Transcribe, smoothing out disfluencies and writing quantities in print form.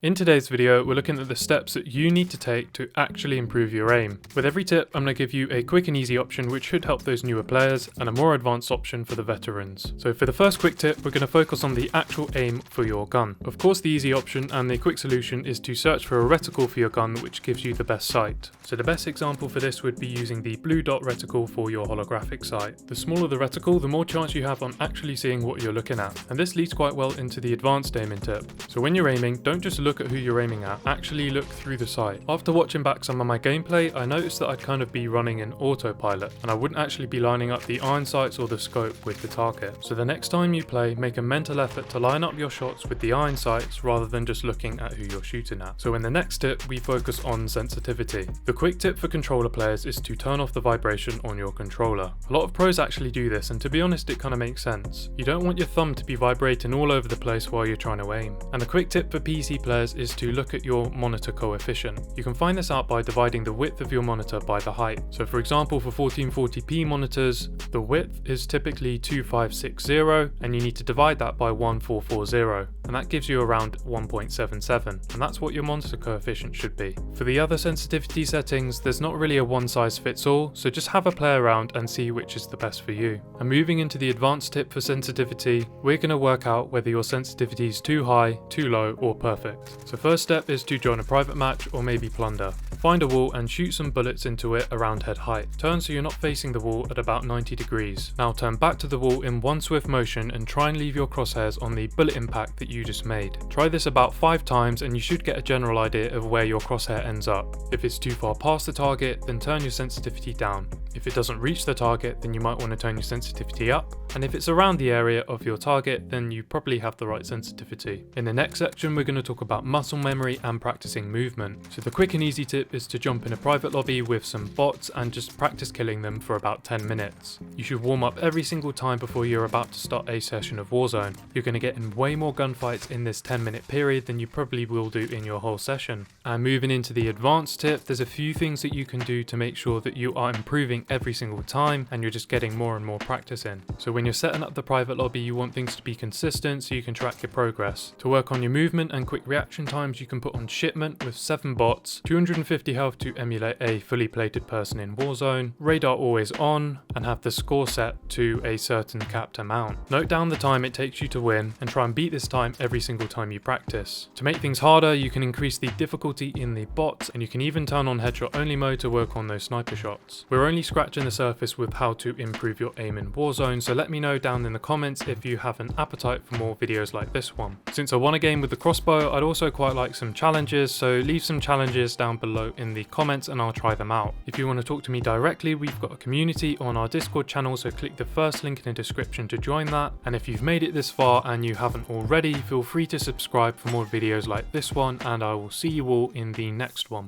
In today's video, we're looking at the steps that you need to take to actually improve your aim. With every tip, I'm going to give you a quick and easy option which should help those newer players, and a more advanced option for the veterans. So for the first quick tip, we're going to focus on the actual aim for your gun. Of course, the easy option and the quick solution is to search for a reticle for your gun which gives you the best sight. So the best example for this would be using the blue dot reticle for your holographic sight. The smaller the reticle, the more chance you have on actually seeing what you're looking at. And this leads quite well into the advanced aiming tip. So when you're aiming, don't just look at who you're aiming at, actually look through the sight. After watching back some of my gameplay, I noticed that I'd kind of be running in autopilot, and I wouldn't actually be lining up the iron sights or the scope with the target. So the next time you play, make a mental effort to line up your shots with the iron sights rather than just looking at who you're shooting at. So in the next tip, we focus on sensitivity. The quick tip for controller players is to turn off the vibration on your controller. A lot of pros actually do this, and to be honest, it kind of makes sense. You don't want your thumb to be vibrating all over the place while you're trying to aim. And the quick tip for PC players is to look at your monitor coefficient. You can find this out by dividing the width of your monitor by the height. So for example, for 1440p monitors, the width is typically 2560, and you need to divide that by 1440, and that gives you around 1.77, and that's what your monitor coefficient should be. For the other sensitivity settings, there's not really a one size fits all, so just have a play around and see which is the best for you. And moving into the advanced tip for sensitivity, we're going to work out whether your sensitivity is too high, too low, or perfect. So first step is to join a private match or maybe plunder. Find a wall and shoot some bullets into it around head height. Turn so you're not facing the wall at about 90 degrees. Now turn back to the wall in one swift motion and try and leave your crosshairs on the bullet impact that you just made. Try this about 5 times and you should get a general idea of where your crosshair ends up. If it's too far past the target, then turn your sensitivity down. If it doesn't reach the target, then you might want to turn your sensitivity up. And if it's around the area of your target, then you probably have the right sensitivity. In the next section, we're going to talk about muscle memory and practicing movement. So the quick and easy tip is to jump in a private lobby with some bots and just practice killing them for about 10 minutes. You should warm up every single time before you're about to start a session of Warzone. You're going to get in way more gunfights in this 10-minute period than you probably will do in your whole session. And moving into the advanced tip, there's a few things that you can do to make sure that you are improving every single time and you're just getting more and more practice in. So when you're setting up the private lobby, you want things to be consistent so you can track your progress. To work on your movement and quick reaction times, you can put on shipment with 7 bots, 250 health to emulate a fully plated person in Warzone, radar always on, and have the score set to a certain capped amount. Note down the time it takes you to win and try and beat this time every single time you practice. To make things harder, you can increase the difficulty in the bots, and you can even turn on headshot only mode to work on those sniper shots. We're only scratching the surface with how to improve your aim in Warzone, so let me know down in the comments if you have an appetite for more videos like this one. Since I won a game with the crossbow, I'd also quite like some challenges, so leave some challenges down below in the comments and I'll try them out. If you want to talk to me directly, we've got a community on our Discord channel, so click the first link in the description to join that. And if you've made it this far and you haven't already, feel free to subscribe for more videos like this one, and I will see you all in the next one.